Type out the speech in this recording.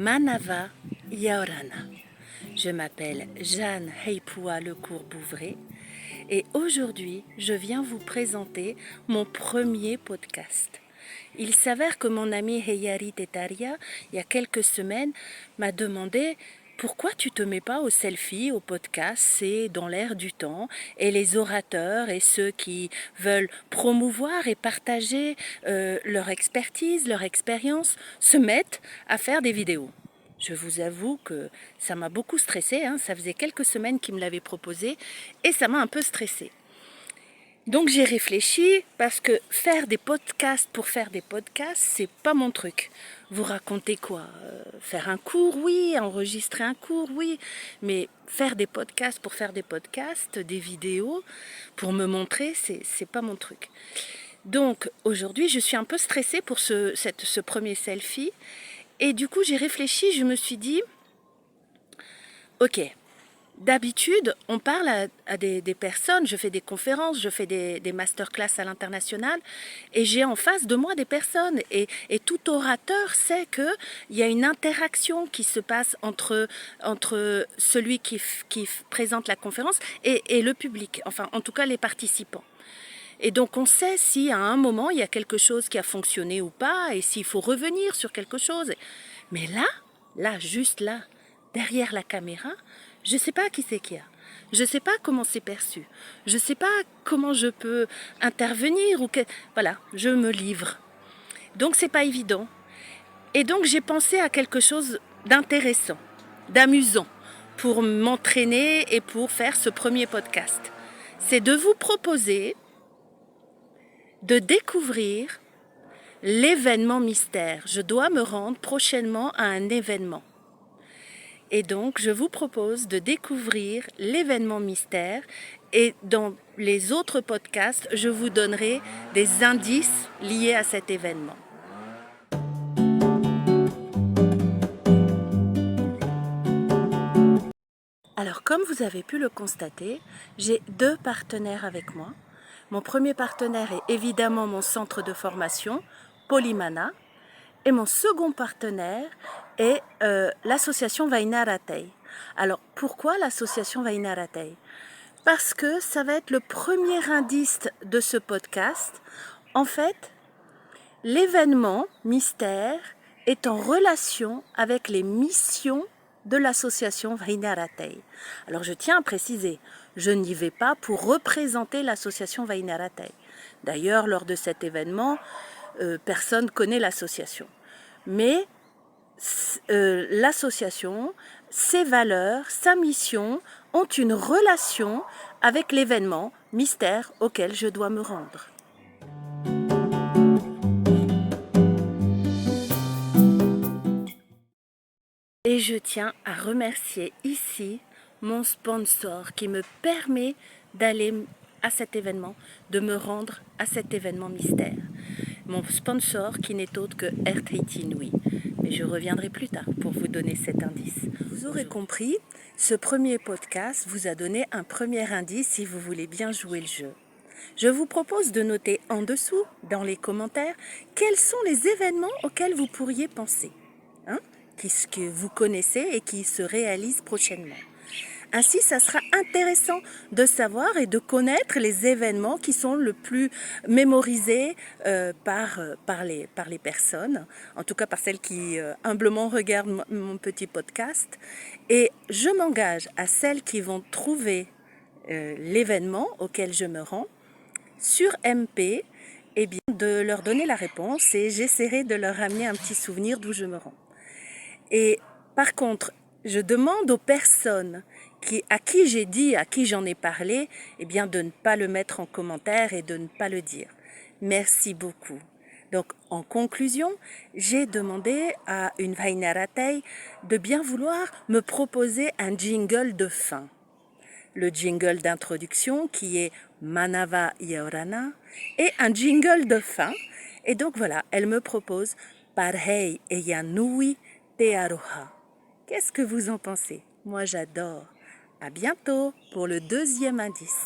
Manava Yaorana. Je m'appelle Jeanne Heipua Lecourt-Bouvray et aujourd'hui je viens vous présenter mon premier podcast. Il s'avère que mon ami Heyari Tetaria, il y a quelques semaines, m'a demandé pourquoi tu te mets pas au selfie, au podcast, c'est dans l'air du temps et les orateurs et ceux qui veulent promouvoir et partager leur expertise, leur expérience, se mettent à faire des vidéos. Je vous avoue que ça m'a beaucoup stressée, ça faisait quelques semaines qu'il me l'avait proposé et ça m'a un peu stressée. Donc j'ai réfléchi parce que faire des podcasts pour faire des podcasts, c'est pas mon truc. Vous racontez quoi? Faire un cours, oui. Enregistrer un cours, oui. Mais faire des podcasts pour faire des podcasts, des vidéos, pour me montrer, c'est pas mon truc. Donc aujourd'hui, je suis un peu stressée pour ce premier selfie. Et du coup, j'ai réfléchi, je me suis dit, ok. D'habitude, on parle à des personnes, je fais des conférences, je fais des masterclass à l'international et j'ai en face de moi des personnes et tout orateur sait qu'il y a une interaction qui se passe entre celui qui présente la conférence et le public, enfin en tout cas les participants. Et donc on sait si à un moment il y a quelque chose qui a fonctionné ou pas et s'il faut revenir sur quelque chose. Mais là, juste là, derrière la caméra, je ne sais pas qui c'est qu'il y a. Je ne sais pas comment c'est perçu. Je ne sais pas comment je peux intervenir. Voilà, je me livre. Donc c'est pas évident. Et donc j'ai pensé à quelque chose d'intéressant, d'amusant, pour m'entraîner et pour faire ce premier podcast. C'est de vous proposer de découvrir l'événement mystère. Je dois me rendre prochainement à un événement. Et donc, je vous propose de découvrir l'événement mystère et dans les autres podcasts, je vous donnerai des indices liés à cet événement. Alors, comme vous avez pu le constater, j'ai deux partenaires avec moi. Mon premier partenaire est évidemment mon centre de formation, Polymana. Et mon second partenaire est l'association Vainaratei. Alors, pourquoi l'association Vainaratei? Parce que ça va être le premier indice de ce podcast. En fait, l'événement mystère est en relation avec les missions de l'association Vainaratei. Alors, je tiens à préciser, je n'y vais pas pour représenter l'association Vainaratei. D'ailleurs, lors de cet événement, personne ne connaît l'association. Mais l'association, ses valeurs, sa mission ont une relation avec l'événement mystère auquel je dois me rendre. Et je tiens à remercier ici mon sponsor qui me permet d'aller à cet événement, de me rendre à cet événement mystère. Mon sponsor qui n'est autre que RTT Nui. Mais je reviendrai plus tard pour vous donner cet indice. Vous aurez compris, ce premier podcast vous a donné un premier indice si vous voulez bien jouer le jeu. Je vous propose de noter en dessous, dans les commentaires, quels sont les événements auxquels vous pourriez penser, que vous connaissez et qui se réalisent prochainement. Ainsi, ça sera intéressant de savoir et de connaître les événements qui sont le plus mémorisés par les personnes, en tout cas par celles qui humblement regardent mon petit podcast. Et je m'engage à celles qui vont trouver l'événement auquel je me rends sur MP, eh bien, de leur donner la réponse et j'essaierai de leur amener un petit souvenir d'où je me rends. Et par contre, je demande aux personnes à qui j'ai dit, à qui j'en ai parlé, eh bien de ne pas le mettre en commentaire et de ne pas le dire. Merci beaucoup. Donc, en conclusion, j'ai demandé à une Vainaratei de bien vouloir me proposer un jingle de fin. Le jingle d'introduction qui est Manava Yaorana et un jingle de fin. Et donc voilà, elle me propose Parhei Eyanui Te Aroha. Qu'est-ce que vous en pensez? Moi j'adore. À bientôt pour le deuxième indice.